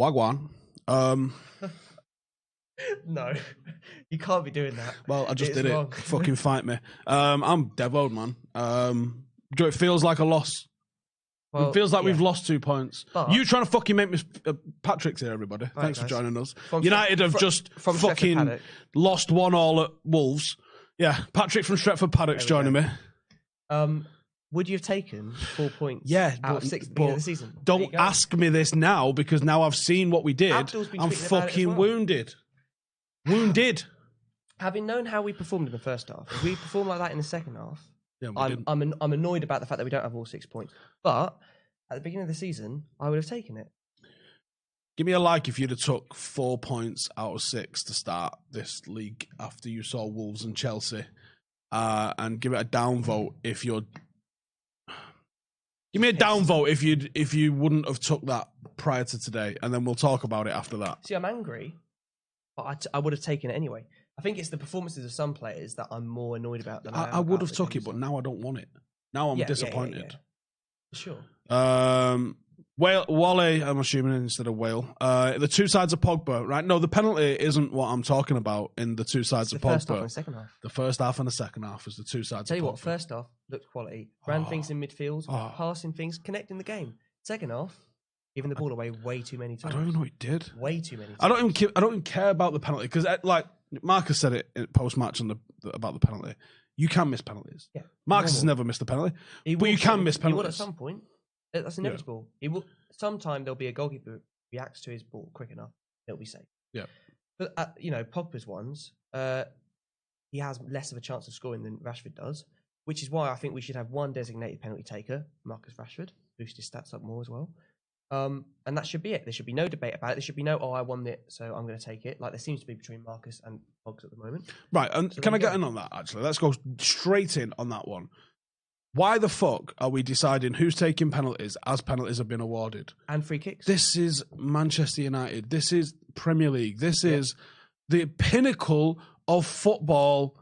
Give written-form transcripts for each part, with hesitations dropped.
Wagwan. No, you can't be doing that. Well, I just It's did wrong. it. Fucking fight me. I'm devoed, man. It feels like a loss. Well, it feels like yeah. we've lost 2 points. But- You trying to fucking make me... Patrick's here, everybody. Thanks for guys. joining us. From United have just from Stretford fucking Paddock. lost 1-1 at Wolves. Yeah, Patrick from Stretford Paddock's There we joining me. Would you have taken 4 points Yeah, out of 6 at the beginning of the season? There you Don't go. ask me this now, because now I've seen what we did. Abdul's been I'm tweeting about it as fucking well. wounded. Wounded. Having known how we performed in the first half, if we performed like that in the second half, Yeah, we didn't. I'm annoyed about the fact that we don't have all 6 points. But at the beginning of the season, I would have taken it. Give me a like if you'd have took 4 points out of 6 to start this league after you saw Wolves and Chelsea. And give it a downvote if you're... Give me a downvote if you wouldn't have took that prior to today, and then we'll talk about it after that. See, I'm angry, but I would have taken it anyway. I think it's the performances of some players that I'm more annoyed about than I would have took it, but now I don't want it. Now I'm disappointed. For sure. Wale, I'm assuming instead of Whale. The 2 sides of Pogba, right? No, the penalty isn't what I'm talking about in the 2 sides of The first half Pogba. and the second half. The first half and the second half was the 2 sides Tell of you Pogba. what, first half looked quality. Ran things in midfield, passing things, connecting the game. Second half, giving the ball away way too many I times. don't even know what he did. Way too many times. I don't even care about the penalty, because like Marcus said it post match about the penalty. You can miss penalties. Yeah, Marcus has normal. never missed a penalty, He but will you can miss He will at penalties. some point. That's inevitable. He will. Sometime there'll be a goalkeeper who reacts to his ball quick enough. It'll be safe. Yeah. But Pogba's ones, he has less of a chance of scoring than Rashford does, which is why I think we should have one designated penalty taker, Marcus Rashford, boost his stats up more as well. And that should be it. There should be no debate about it. There should be no, I won it, so I'm going to take it. Like there seems to be between Marcus and Pogs at the moment. Right, and So can I there you get in on that, actually? Let's go straight in on that one. Why the fuck are we deciding who's taking penalties as penalties have been awarded? And free kicks. This is Manchester United. This is Premier League. This is the pinnacle of football.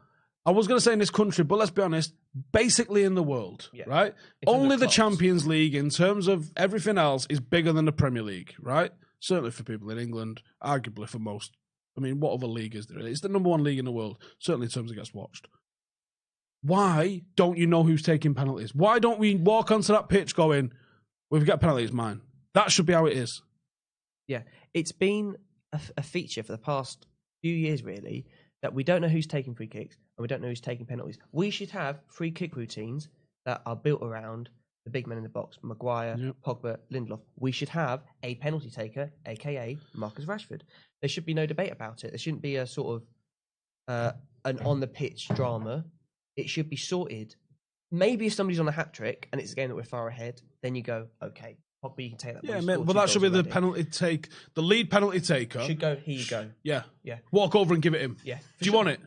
I was going to say in this country, but let's be honest, basically in the world, right? Only the clubs. Champions League, in terms of everything else, is bigger than the Premier League, right? Certainly for people in England, arguably for most. I mean, what other league is there? It's the number 1 league in the world, certainly in terms of gets watched. Why don't you know who's taking penalties? Why don't we walk onto that pitch going, we've got penalties, mine? That should be how it is. Yeah, it's been a feature for the past few years, really, that we don't know who's taking free kicks and we don't know who's taking penalties. We should have free kick routines that are built around the big men in the box, Maguire, Pogba, Lindelof. We should have a penalty taker, a.k.a. Marcus Rashford. There should be no debate about it. There shouldn't be a sort of an on-the-pitch drama. It should be sorted. Maybe if somebody's on a hat-trick and it's a game that we're far ahead, then you go, okay, Pogba, you can take that. Yeah, mate, but that should be the penalty take. The lead penalty taker should go, here you go. Yeah. Yeah. Walk over and give it him. Yeah. Do you want it?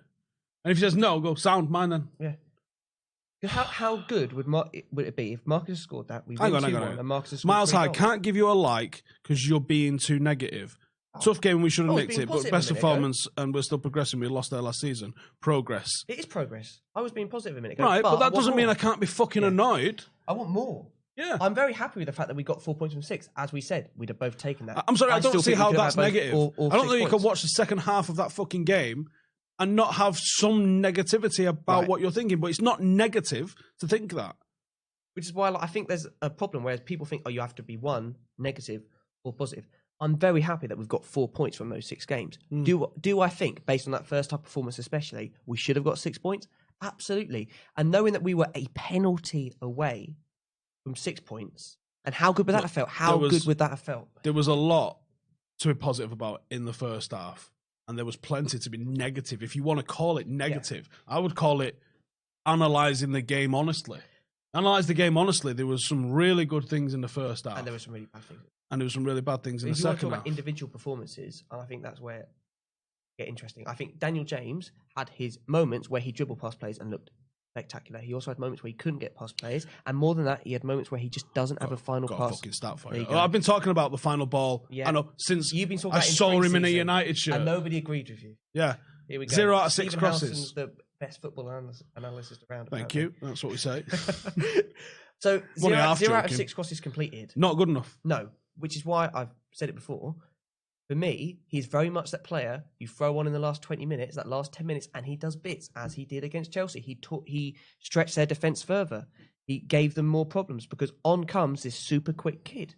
And if he says no, go, sound, mine then. Yeah. How good would it be if Marcus scored that? We Hang win on. 2-1 and Marcus has scored Miles 3 High, goals? can't give you a like because you're being too negative. Tough game, we should have I was nicked being it, but positive best a minute ago. performance, and we're still progressing. We lost there last season. Progress. It is progress. I was being positive a minute ago. Right, but that I want doesn't mean more. I can't be fucking annoyed. I want more. Yeah. I'm very happy with the fact that we got 4 points from 6. As we said, we'd have both taken that. I'm sorry, I don't still see think we how could have that's had both negative. all I don't 6 think you points. can watch the second half of that fucking game and not have some negativity about what you're thinking, but it's not negative to think that. Which is why I think there's a problem where people think, oh, you have to be one, negative or positive. I'm very happy that we've got 4 points from those 6 games. Do I think, based on that first half performance especially, we should have got 6 points? Absolutely. And knowing that we were a penalty away from 6 points, and how good would that have felt? How good would that have felt? There was a lot to be positive about in the first half, and there was plenty to be negative. If you want to call it negative, I would call it analysing the game honestly. Analyse the game honestly. There was some really good things in the first half. And there were some really bad things. And there was some really bad things in the If you want to second talk half. about individual performances, and I think that's where it get interesting. I think Daniel James had his moments where he dribbled past players and looked spectacular. He also had moments where he couldn't get past players, and more than that, he had moments where he just doesn't have a final got pass. a fucking stat for There you. you go. I've been talking about the final ball. Yeah. I know since You've been talking I about it in saw him in a pre-season, United shirt. and nobody agreed with you. Yeah. Here we go. 0 out of 6 Stephen crosses. Howson's the best football analyst around. Thank you. That's what we say. So Only 0 half out of joking. 6 crosses completed. Not good enough. No, which is why I've said it before. For me, he's very much that player you throw on in the last 20 minutes, that last 10 minutes, and he does bits, as he did against Chelsea. He stretched their defence further. He gave them more problems because on comes this super quick kid.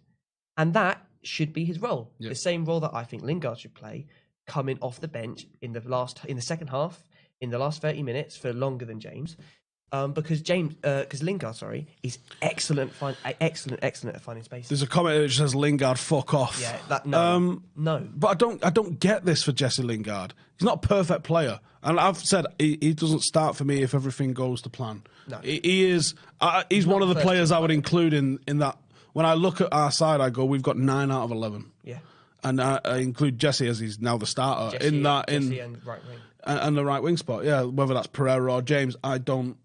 And that should be his role. Yep. The same role that I think Lingard should play, coming off the bench in the second half, in the last 30 minutes for longer than James. Because Lingard, is excellent at finding space. There's a comment that says Lingard, fuck off. Yeah, no. But I don't get this for Jesse Lingard. He's not a perfect player, and I've said he doesn't start for me if everything goes to plan. No. He is. He's one of the players I would include in that. When I look at our side, I go, we've got 9 out of 11. Yeah. And I include Jesse as he's now the starter and right wing. And the right wing spot. Yeah, whether that's Pereira or James, I don't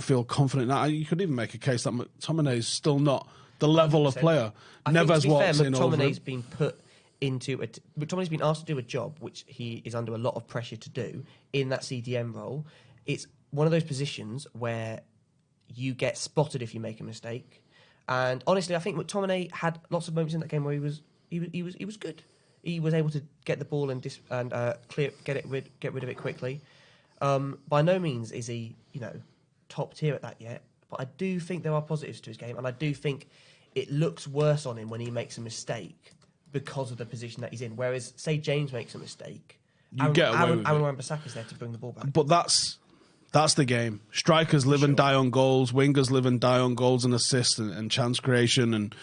feel confident in that. You could even make a case that McTominay is still not the level of player. Neves walks in over him. McTominay's been McTominay's been asked to do a job which he is under a lot of pressure to do in that CDM role. It's one of those positions where you get spotted if you make a mistake. And honestly, I think McTominay had lots of moments in that game where he was good. He was able to get the ball and get rid of it quickly. By no means is he, top tier at that yet, but I do think there are positives to his game, and I do think it looks worse on him when he makes a mistake because of the position that he's in. Whereas, say James makes a mistake, Aaron Wan-Bissaka's there to bring the ball back. But that's the game. Strikers live and die on goals. Wingers live and die on goals and assists and chance creation. And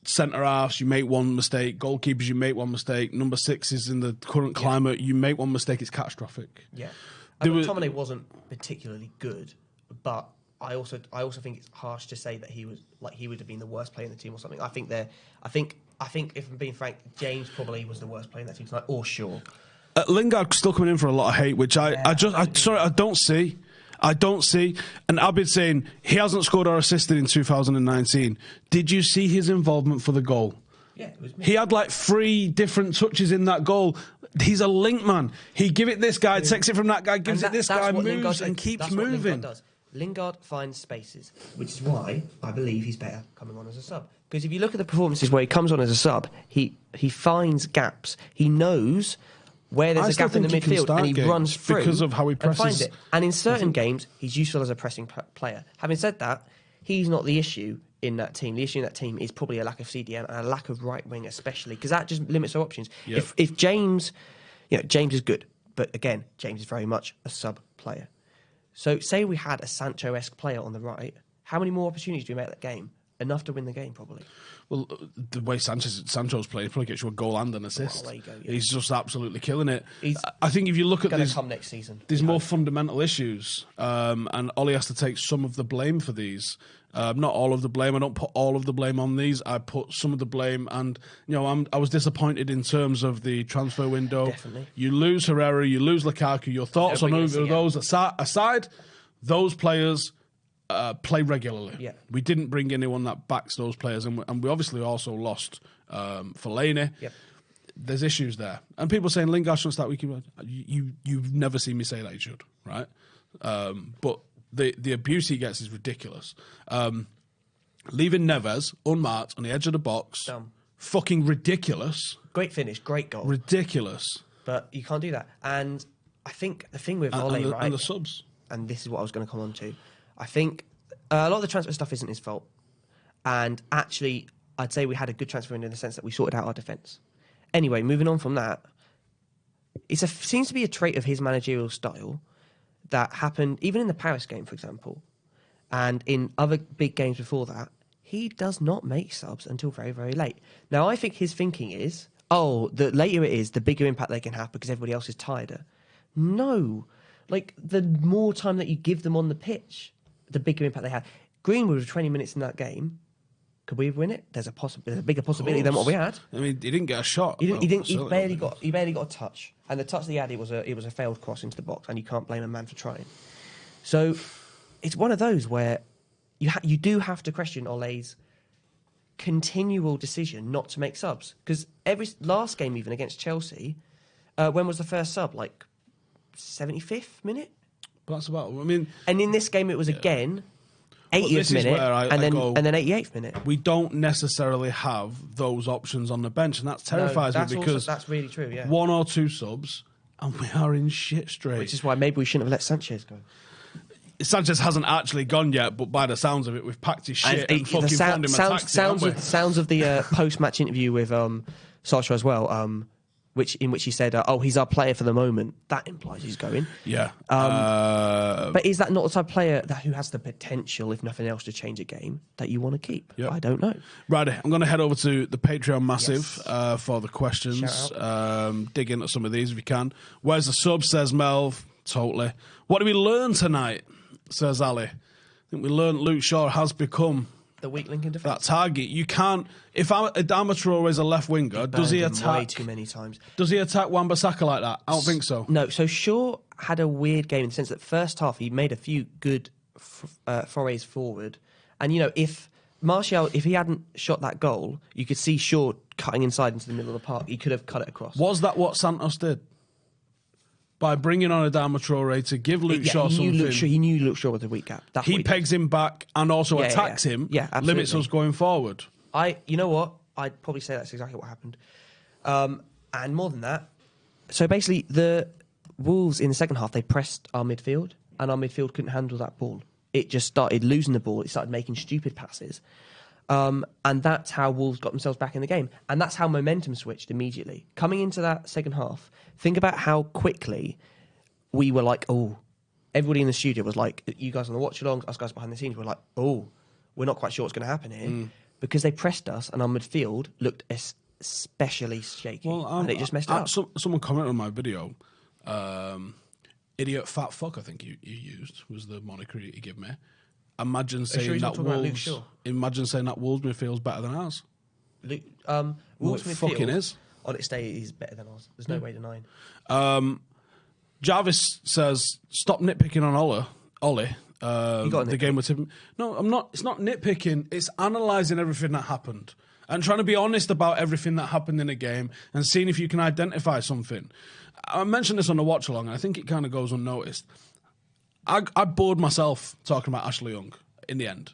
centre halves, you make one mistake. Goalkeepers, you make one mistake. Number 6 is in the current climate. You make one mistake, it's catastrophic. Yeah. McTominay wasn't particularly good, but I also think it's harsh to say that he would have been the worst player in the team or something. I think if I'm being frank, James probably was the worst player in that team tonight, or Shaw. Lingard still coming in for a lot of hate, which I don't see. I don't see. And I've been saying he hasn't scored or assisted in 2019. Did you see his involvement for the goal? Yeah, it was me. He had 3 different touches in that goal. He's a link man. He give it this guy, takes it from that guy, gives it this guy, moves and keeps moving. Lingard finds spaces, which is why I believe he's better coming on as a sub. Because if you look at the performances where he comes on as a sub, he finds gaps. He knows where there's a gap in the midfield and he runs through because of how he presses. And finds it. And in certain games, he's useful as a pressing player. Having said that, he's not the issue in that team. The issue in that team is probably a lack of CDM and a lack of right wing, especially because that just limits our options. Yep. If James, James is good, but again, James is very much a sub player. So say we had a Sancho-esque player on the right, how many more opportunities do we make that game? Enough to win the game, probably. Well, the way Sancho's playing, probably gets you a goal and an assist. There you go, yeah. He's just absolutely killing it. I think if you look at this, come next season. There's more fundamental issues, and Ole has to take some of the blame for these. Not all of the blame. I don't put all of the blame on these. I put some of the blame, and I was disappointed in terms of the transfer window. Definitely. You lose Herrera, you lose Lukaku. Your thoughts on those aside, those players play regularly. Yeah. We didn't bring anyone that backs those players, and we obviously also lost Fellaini. Yep. There's issues there, and people saying Lingard shouldn't start week. You've never seen me say that he should, right? But the abuse he gets is ridiculous. Leaving Neves unmarked on the edge of the box, dumb. Fucking ridiculous. Great finish, great goal. Ridiculous. But you can't do that. And I think the thing with Ole, right? And the subs. And this is what I was going to come on to. I think a lot of the transfer stuff isn't his fault. And actually, I'd say we had a good transfer in the sense that we sorted out our defence. Anyway, moving on from that, seems to be a trait of his managerial style that happened even in the Paris game, for example, and in other big games before that. He does not make subs until very, very late. Now, I think his thinking is, the later it is, the bigger impact they can have because everybody else is tireder. No. The more time that you give them on the pitch, the bigger impact they have. Greenwood with 20 minutes in that game, could we win it? There's a bigger possibility than what we had. I mean, he didn't get a shot. He barely got a touch, and the touch that he had, it was a failed cross into the box, and you can't blame a man for trying. So it's one of those where you do have to question Ole's continual decision not to make subs, because every last game, even against Chelsea, when was the first sub? 75th minute. But that's about. I mean, and in this game it was again. 80th minute, and then 88th minute. We don't necessarily have those options on the bench, and that terrifies me because that's really true. Yeah, 1 or 2 subs, and we are in shit straight. Which is why maybe we shouldn't have let Sanchez go. Sanchez hasn't actually gone yet, but by the sounds of it, we've packed his shit and fucking found him a taxi, sounds of the post-match interview with Solskjaer as well, in which he said, he's our player for the moment. That implies he's going. Yeah. But is that not the type of player who has the potential, if nothing else, to change a game that you want to keep? Yep. I don't know. Right, I'm going to head over to the Patreon Massive for the questions. Dig into some of these if you can. Where's the sub, says Melv. Totally. What did we learn tonight, says Ali. I think we learned Luke Shaw has become the weak link in defence. That target. You can't. If Adama Traore is a left winger, does he attack? Way too many times. Does he attack Wan-Bissaka like that? I don't think so. No. So Shaw had a weird game in the sense that first half he made a few good forays forward, and if Martial, if he hadn't shot that goal, you could see Shaw cutting inside into the middle of the park. He could have cut it across. Was that what Santos did? By bringing on Adama Traore to give Luke Shaw something. He knew Luke Shaw was a weak gap. He pegs him back and also attacks him. Yeah, absolutely. Limits us going forward. You know what? I'd probably say that's exactly what happened. And more than that, so basically the Wolves in the second half, they pressed our midfield and our midfield couldn't handle that ball. It just started losing the ball. It started making stupid passes. And that's how Wolves got themselves back in the game. And that's how momentum switched immediately. Coming into that second half, think about how quickly we were like, everybody in the studio was like, you guys on the watch-alongs, us guys behind the scenes were like, we're not quite sure what's going to happen here. Because they pressed us and our midfield looked especially shaky. And it just messed it up. Someone commented on my video, idiot fat fuck, I think you used, was the moniker he gave me. Imagine saying that Wolves midfield's better than ours. Wolves midfield fucking is. On its day is better than ours. There's no way denying. Jarvis says, stop nitpicking on Ole. The game with him. No, I'm not. It's not nitpicking. It's analysing everything that happened and trying to be honest about everything that happened in a game and seeing if you can identify something. I mentioned this on the watch along, and I think it kind of goes unnoticed. I bored myself talking about Ashley Young in the end.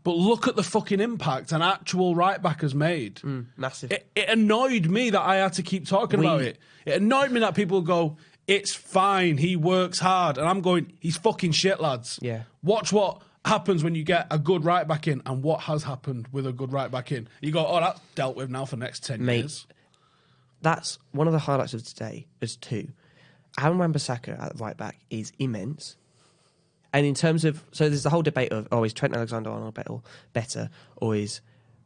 But look at the fucking impact an actual right-back has made. Massive. It annoyed me that I had to keep talking about it. It annoyed me that people go, it's fine, he works hard. And I'm going, he's fucking shit, lads. Yeah. Watch what happens when you get a good right-back in and what has happened with a good right-back in. You go, that's dealt with now for the next 10 years. That's one of the highlights of today, is 2. Aaron Wan-Bissaka at right-back is immense. And in terms of... So there's the whole debate of, is Trent Alexander-Arnold better or is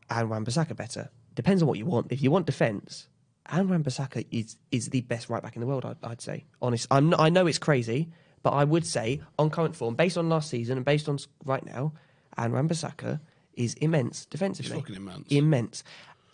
Aaron Wan-Bissaka better? Depends on what you want. If you want defence, Aaron Wan-Bissaka is the best right-back in the world, I'd say. Honest, I know it's crazy, but I would say, on current form, based on last season and based on right now, Aaron Wan-Bissaka is immense defensively. He's fucking immense. Immense.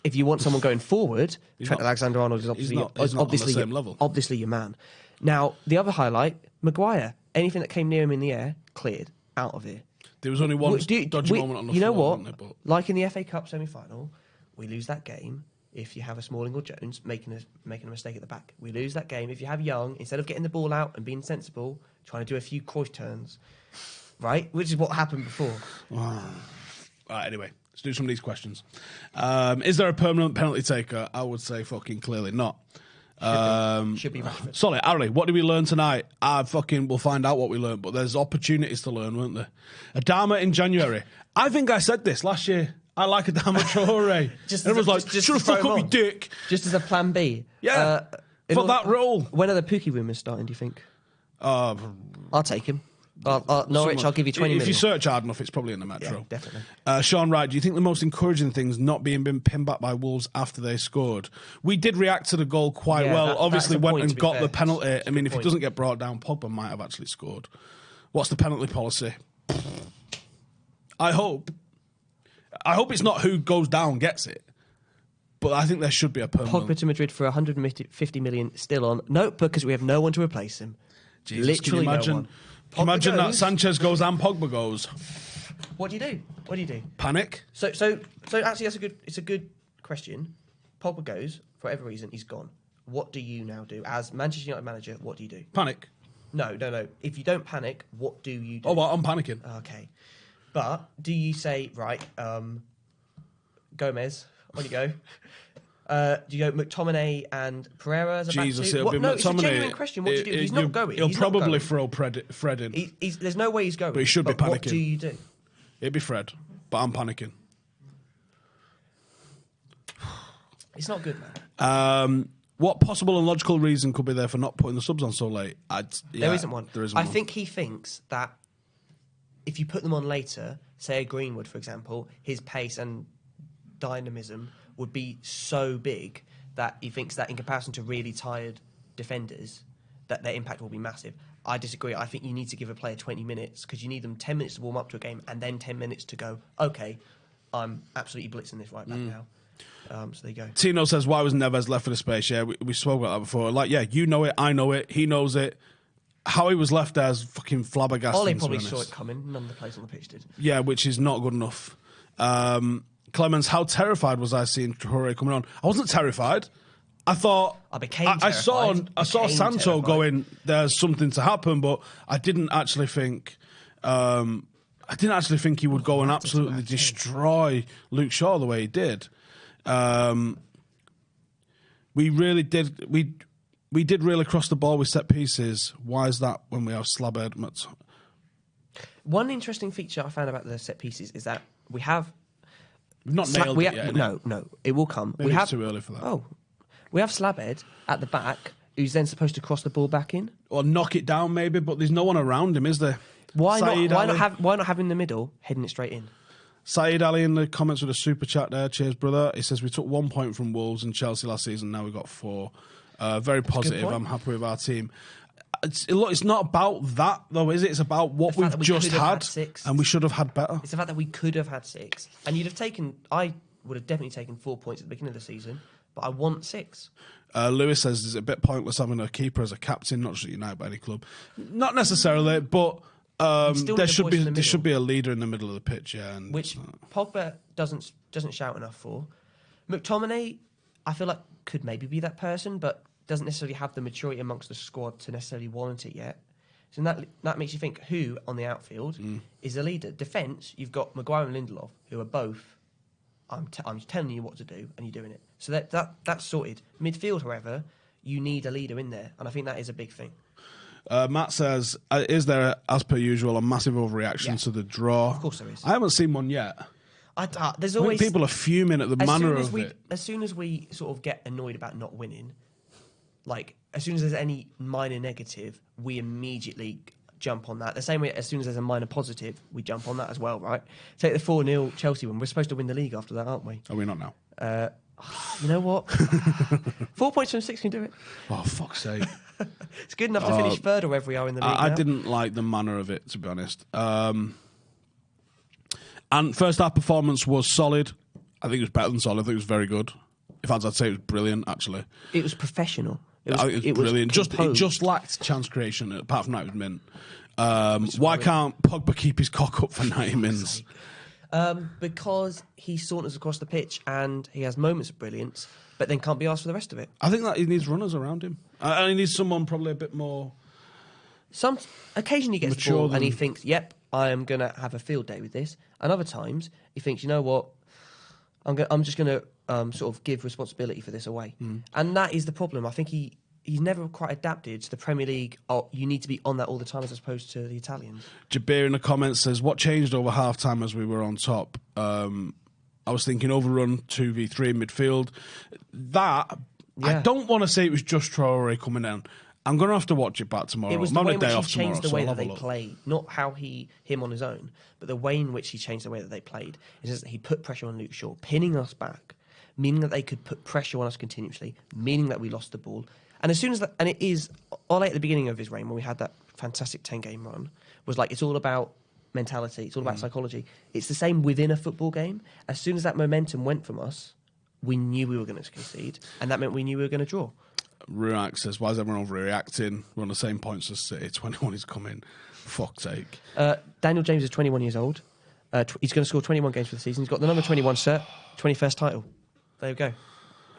If you want someone going forward, Trent Alexander-Arnold is obviously on the same level. Obviously your man. Now, the other highlight, Maguire. Anything that came near him in the air, cleared out of here. There was only one dodgy moment on the floor. You know what? There, like in the FA Cup semi-final, we lose that game if you have a Smalling or Jones making a mistake at the back. We lose that game if you have Young, instead of getting the ball out and being sensible, trying to do a few Cruyff turns, right? Which is what happened before. All right, anyway, let's do some of these questions. Is there a permanent penalty taker? I would say fucking clearly not. Should be Rashford. Sorry, Ari, what did we learn tonight? We'll find out what we learned, but there's opportunities to learn, weren't there? Adama in January. I think I said this last year. I like Adama Traore. Everyone's like, shut the fuck up, you dick. Just as a plan B. Yeah, for that role. When are the Pookie rumours starting, do you think? I'll take him. Norwich, I'll give you 20 million. If you search hard enough, it's probably in the Metro. Yeah, definitely. Sean Wright, do you think the most encouraging thing is not being pinned back by Wolves after they scored? We did react to the goal quite well. Obviously went and got the penalty. I mean, if it doesn't get brought down, Pogba might have actually scored. What's the penalty policy? I hope it's not who goes down gets it. But I think there should be a permanent. Pogba to Madrid for 150 million still on. No, because we have no one to replace him. Jesus, literally can you no one. Imagine that Sanchez goes and Pogba goes. What do you do? Panic. So actually, it's a good question. Pogba goes for whatever reason, he's gone. What do you now do as Manchester United manager? What do you do? Panic. No. If you don't panic, what do you do? Oh, well, I'm panicking. Okay. But do you say, right, Gomez, on you go. Do you go McTominay and Pereira as a Jesus, back two? it'll be McTominay. It's a genuine question. What do you do? He's not going. He'll He's probably not throw Fred in. There's no way he's going. But he should be panicking. What do you do? It'd be Fred, but I'm panicking. It's not good, man. What possible and logical reason could be there for not putting the subs on so late? There isn't one. There isn't I one. think he thinks that if you put them on later, say a Greenwood, for example, his pace and dynamism would be so big that he thinks that in comparison to really tired defenders, that their impact will be massive. I disagree. I think you need to give a player 20 minutes because you need them 10 minutes to warm up to a game and then 10 minutes to go, okay, I'm absolutely blitzing this right back now. So there you go. Tino says, why was Neves left for the space? Yeah, we spoke about that before. Like, yeah, you know it, I know it, he knows it. How he was left there is fucking flabbergasting. Ole probably saw it coming. None of the players on the pitch did. Yeah, which is not good enough. Clemens, how terrified was I seeing Traore coming on? I wasn't terrified. I thought I became terrified. I saw Santo going, there's something to happen, but I didn't actually think he would go and absolutely destroy Luke Shaw the way he did. We really did. We did really cross the ball with set pieces. Why is that when we have Slabhead? One interesting feature I found about the set pieces is that we have not nailed it yet. No, it will come. Maybe it's too early for that. Oh, we have Slabhead at the back, who's then supposed to cross the ball back in, or knock it down, maybe. But there's no one around him, is there? Why not have in the middle, heading it straight in? Saeed Ali in the comments with a super chat there. Cheers, brother. He says we took 1 point from Wolves and Chelsea last season. Now we got 4. Very positive. I'm happy with our team. It's not about that though, is it? It's about what we've just had, and we should have had better. It's the fact that we could have had 6, and you'd have taken. I would have definitely taken 4 points at the beginning of the season, but I want 6. Lewis says it's a bit pointless having a keeper as a captain, not just at United, but any club. Not necessarily, but there should be a leader in the middle of the pitch, yeah. And which Pogba doesn't shout enough for. McTominay, I feel like could maybe be that person, but doesn't necessarily have the maturity amongst the squad to necessarily warrant it yet. So that makes you think who on the outfield is the leader. Defence, you've got Maguire and Lindelof, who are both. I'm telling you what to do, and you're doing it. So that's sorted. Midfield, however, you need a leader in there, and I think that is a big thing. Matt says, is there, as per usual, a massive overreaction to the draw? Of course there is. I haven't seen one yet. There's always people are fuming at the manner of it. As soon as we sort of get annoyed about not winning, like as soon as there's any minor negative, we immediately jump on that. The same way, as soon as there's a minor positive, we jump on that as well, right? Take the 4-0 Chelsea win. We're supposed to win the league after that, aren't we? Are we not now? You know what? 4 points from 6 can do it. Oh, fuck's sake. It's good enough to finish third or wherever we are in the league. I didn't like the manner of it, to be honest. And first half performance was solid. I think it was better than solid. I think it was very good. In fact, I'd say it was brilliant, actually. It was professional. It was brilliant. It just lacked chance creation. Apart from that, it was mint. Why can't Pogba keep his cock up for 90 minutes? Because he saunters across the pitch and he has moments of brilliance, but then can't be asked for the rest of it. I think that he needs runners around him. And he needs someone probably a bit more... Occasionally he gets the ball and he thinks, yep, I am going to have a field day with this. And other times he thinks, you know what, I'm just going to sort of give responsibility for this away. And that is the problem. I think he's never quite adapted to the Premier League. You need to be on that all the time as opposed to the Italians. Jabir in the comments says, what changed over half-time as we were on top? I was thinking overrun 2v3 in midfield. I don't want to say it was just Traore coming down. I'm going to have to watch it back tomorrow. It was the way in which he changed the way that they played. Not how him on his own, but the way in which he changed the way that they played. It's just that he put pressure on Luke Shaw, pinning us back, meaning that they could put pressure on us continuously, meaning that we lost the ball. And as soon as that, and it is, Ole at the beginning of his reign, when we had that fantastic 10-game run, was like, it's all about mentality, it's all about psychology. It's the same within a football game. As soon as that momentum went from us, we knew we were going to concede, and that meant we knew we were going to draw. Ruak says, why is everyone overreacting? We're on the same points as City. 21 is coming. Fuck's sake. Daniel James is 21 years old. He's going to score 21 games for the season. He's got the number 21 shirt, 21st title. There you go.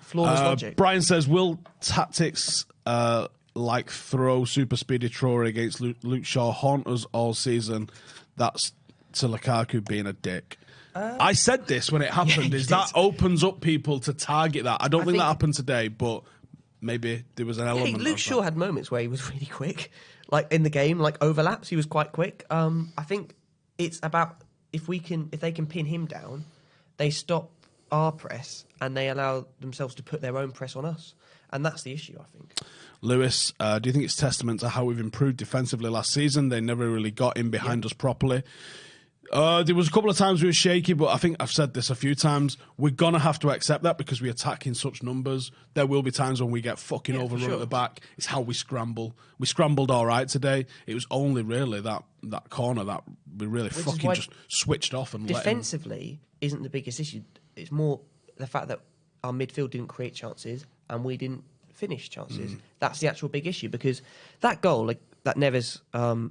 Flawless logic. Brian says, will tactics like throw super speedy Traore against Luke Shaw haunt us all season? That's to Lukaku being a dick? I said this when it happened. Yeah, is that opens up people to target that? I don't think that happened today, but maybe there was an element. Luke Shaw had moments where he was really quick, like in the game, like overlaps. He was quite quick. I think it's about if they can pin him down, they stop our press and they allow themselves to put their own press on us, and that's the issue, I think. Lewis, do you think it's testament to how we've improved defensively last season? They never really got in behind us properly. There was a couple of times we were shaky, but I think I've said this a few times. We're going to have to accept that because we attack in such numbers. There will be times when we get fucking overrun at the back. It's how we scramble. We scrambled all right today. It was only really that corner that we really fucking just switched off and defensively isn't the biggest issue. It's more the fact that our midfield didn't create chances and we didn't finish chances. That's the actual big issue, because that goal, like that Neves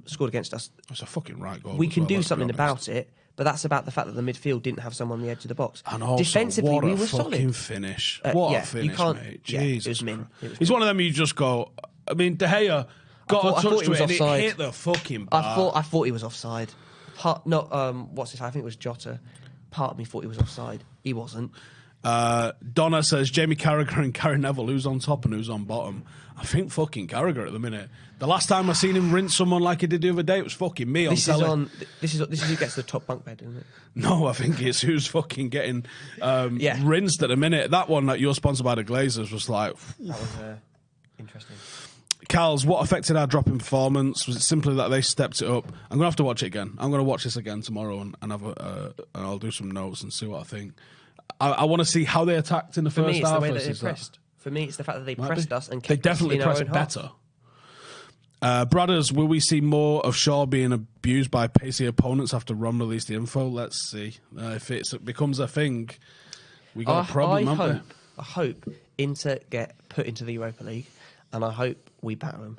scored against us, it's a fucking right goal. We can do something about it, but that's about the fact that the midfield didn't have someone on the edge of the box. And also, defensively, we were solid. Fucking finish! What a finish, mate! Jesus, he's one of them. You just go. I mean, De Gea got a touch to it, and it hit the fucking bar. I thought he was offside. What's this? I think it was Jota. Part of me thought he was offside. He wasn't. Donna says Jamie Carragher and Gary Neville, who's on top and who's on bottom? I think fucking Carragher at the minute. The last time I seen him rinse someone like he did the other day, it was fucking me this is who gets the top bunk bed, isn't it? No, I think it's who's fucking getting rinsed at the minute. That one that you're sponsored by the Glazers was like... That was interesting. Carls, what affected our drop in performance? Was it simply that they stepped it up? I'm going to have to watch it again. I'm going to watch this again tomorrow and have and I'll do some notes and see what I think. I want to see how they attacked in the first half. For me, it's the way that they pressed. For me, it's the fact that they pressed us and kept they definitely pressed it better. Brothers, will we see more of Shaw being abused by pacey opponents after Ron released the info? Let's see. If it becomes a thing, we got a problem, haven't we? I hope Inter get put into the Europa League, and I hope we batter them.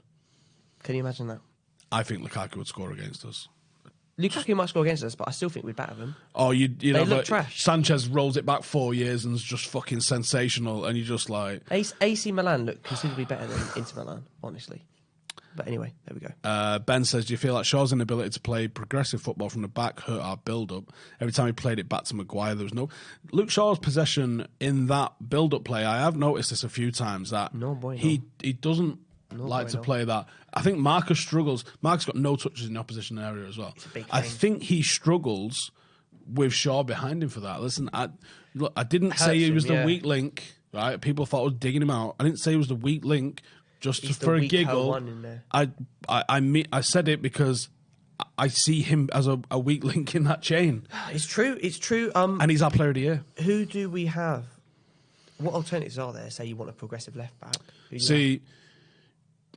Can you imagine that? I think Lukaku would score against us. Lukaku might score against us, but I still think we'd batter them. Oh, you know, look trash. Sanchez rolls it back 4 years and is just fucking sensational, and you just like... AC Milan look considerably better than Inter Milan, honestly. But anyway, there we go. Ben says, do you feel like Shaw's inability to play progressive football from the back hurt our build-up? Every time he played it back to Maguire, there was no... Luke Shaw's possession in that build-up play, I have noticed this a few times, that he doesn't to play that. I think Marcus struggles. Marcus got no touches in the opposition area as well. I think he struggles with Shaw behind him for that. Listen, I didn't say he was the weak link, right? People thought I was digging him out. I didn't say he was the weak link just for a giggle. I said it because I see him as a weak link in that chain. It's true. It's true. And he's our player of the year. Who do we have? What alternatives are there? Say you want a progressive left back. See...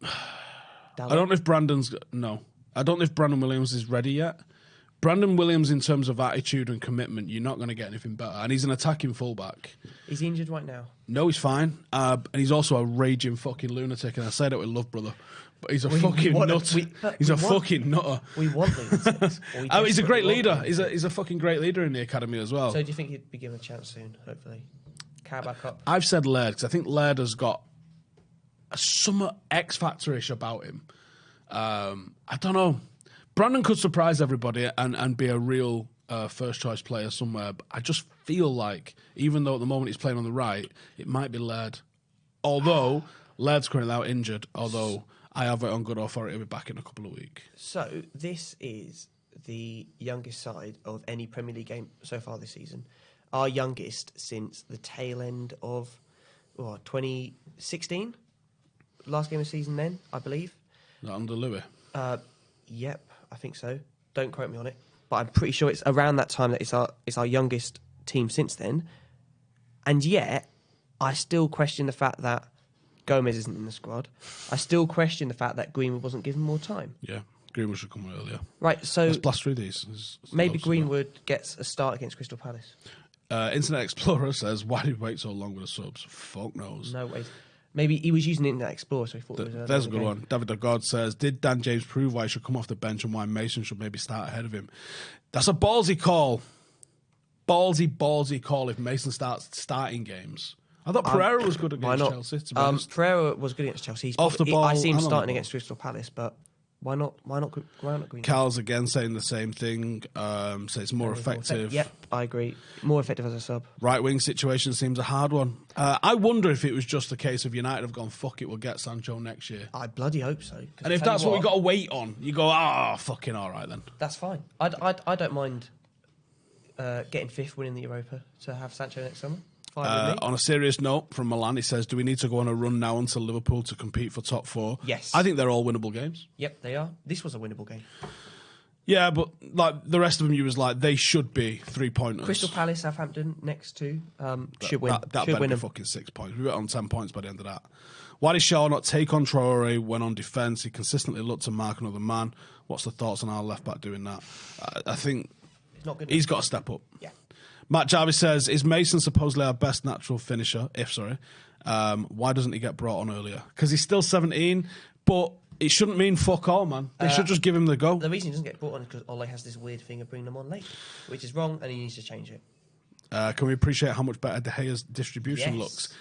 I don't know if Brandon Williams is ready yet. Brandon Williams, in terms of attitude and commitment, you're not going to get anything better. And he's an attacking fullback. Is he injured right now? No, he's fine. And he's also a raging fucking lunatic. And I say that with love, brother. But he's a fucking nutter. He's a fucking nutter. We want lunatics. He's a great leader. He's a fucking great leader in the academy as well. So do you think he'd be given a chance soon, hopefully? Carabao Cup? I've said Laird, because I think Laird has got some X-Factor-ish about him. I don't know. Brandon could surprise everybody and be a real first-choice player somewhere. But I just feel like, even though at the moment he's playing on the right, it might be Laird. Although, Laird's currently out injured, although I have it on good authority he'll be back in a couple of weeks. So, this is the youngest side of any Premier League game so far this season. Our youngest since the tail end of 2016? Last game of the season then, I believe. Is that under Louis? Yep, I think so. Don't quote me on it. But I'm pretty sure it's around that time that it's our youngest team since then. And yet, I still question the fact that Gomez isn't in the squad. I still question the fact that Greenwood wasn't given more time. Yeah, Greenwood should come earlier. Right, so... Let's blast through these. Maybe Greenwood gets a start against Crystal Palace. Internet Explorer says, why did we wait so long with the subs? Fuck knows. No way. Maybe he was using Internet Explorer, so he thought it was... There's a good one. David the God says, did Dan James prove why he should come off the bench and why Mason should maybe start ahead of him? That's a ballsy call. Ballsy call if Mason starts starting games. I thought Pereira was good against Chelsea, to be honest. Pereira was good against Chelsea. Off the ball. I see him starting against Crystal Palace, but Why not? Why not Green? Carl's again saying the same thing. So it's more effective. Yep, I agree. More effective as a sub. Right wing situation seems a hard one. I wonder if it was just a case of United have gone, fuck it, we'll get Sancho next year. I bloody hope so. And if that's what we got to wait on, you go, fucking all right then. That's fine. I don't mind getting fifth, winning the Europa to have Sancho next summer. On a serious note, from Milan, he says, do we need to go on a run now until Liverpool to compete for top 4? Yes. I think they're all winnable games. Yep, they are. This was a winnable game. Yeah, but like the rest of them, you was like, they should be 3-pointers. Crystal Palace, Southampton, next two, should win. That should better win be them. fucking 6 points. We were on 10 points by the end of that. Why did Shaw not take on Traore when on defence? He consistently looked to mark another man. What's the thoughts on our left-back doing that? I think he's got to step up. Yeah. Matt Jarvis says, is Mason supposedly our best natural finisher? Why doesn't he get brought on earlier? Because he's still 17, but it shouldn't mean fuck all, man. They should just give him the go. The reason he doesn't get brought on is because Ole has this weird thing of bringing them on late, which is wrong, and he needs to change it. Can we appreciate how much better De Gea's distribution looks?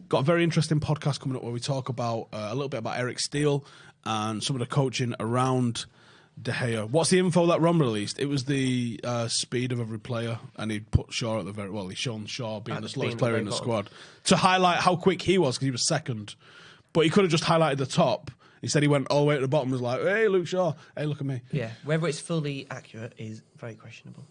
Got a very interesting podcast coming up where we talk about a little bit about Eric Steele and some of the coaching around De Gea. What's the info that Ron released? It was the speed of every player, and he put Shaw at the very he's shown Shaw being the slowest player in the squad to highlight how quick he was because he was second. But he could have just highlighted the top. He said he went all the way to the bottom, was like, hey, Luke Shaw, hey, look at me. Yeah, whether it's fully accurate is very questionable.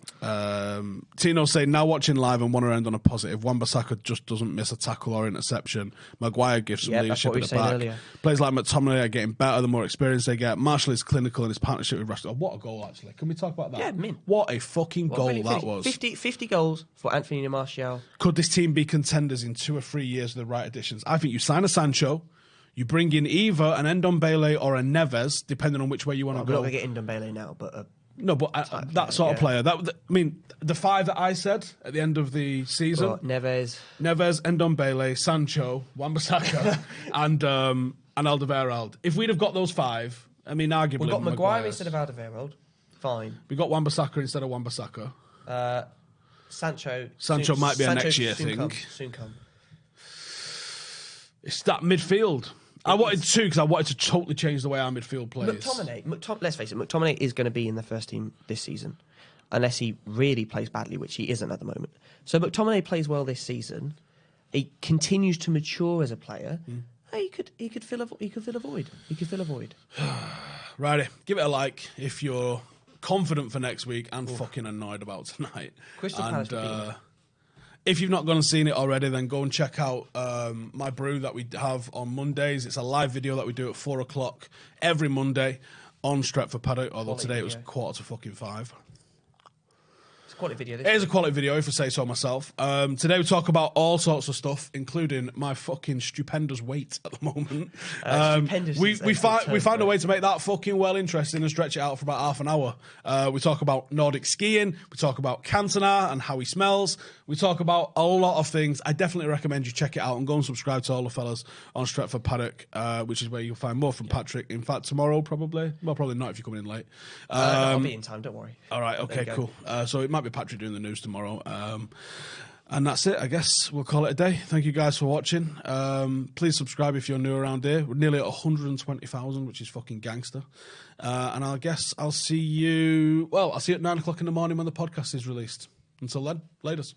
Tino saying, now watching live and want to end on a positive. Wan-Bissaka just doesn't miss a tackle or interception. Maguire gives some leadership at the back. Earlier. Players like Mctominay are getting better the more experience they get. Martial is clinical in his partnership with Rashford. Oh, what a goal, actually. Can we talk about that? Yeah, mint. What a fucking goal really, that was. 50 goals for Anthony and Martial. Could this team be contenders in 2 or 3 years with the right additions? I think you sign a Sancho, you bring in either an Ndombele or a Neves, depending on which way you want to go. We're not going to get Ndombele now, but... that sort of player. The 5 that I said at the end of the season: Neves, Ndombele, Sancho, Wan-Bissaka, and Alderweireld. If we'd have got those 5, arguably we got Maguire instead of Alderweireld. Fine. We got Wan-Bissaka instead of Wan-Bissaka. Sancho might be a next year thing. Soon come. It's that midfield. I wanted to because I wanted to totally change the way our midfield plays. McTominay, let's face it, McTominay is going to be in the first team this season, unless he really plays badly, which he isn't at the moment. So McTominay plays well this season. He continues to mature as a player. He could fill a void. Righty, give it a like if you're confident for next week and fucking annoyed about tonight. Crystal Palace. If you've not gone and seen it already, then go and check out my brew that we have on Mondays. It's a live video that we do at 4 o'clock every Monday on Stretford Paddock, although today it was 4:45. It's a quality video. It is a quality video, if I say so myself. Today we talk about all sorts of stuff, including my fucking stupendous weight at the moment. We find a way to make that fucking well interesting and stretch it out for about half an hour. We talk about Nordic skiing. We talk about Cantona and how he smells. We talk about a lot of things. I definitely recommend you check it out and go and subscribe to all the fellas on Stretford Paddock, which is where you'll find more from Patrick. In fact, tomorrow probably. Well, probably not if you're coming in late. I'll be in time, don't worry. All right, okay, cool. So it might be Patrick doing the news tomorrow. And that's it, I guess. We'll call it a day. Thank you guys for watching. Please subscribe if you're new around here. We're nearly at 120,000, which is fucking gangster. And I guess I'll see you at 9 o'clock in the morning when the podcast is released. Until then, laters.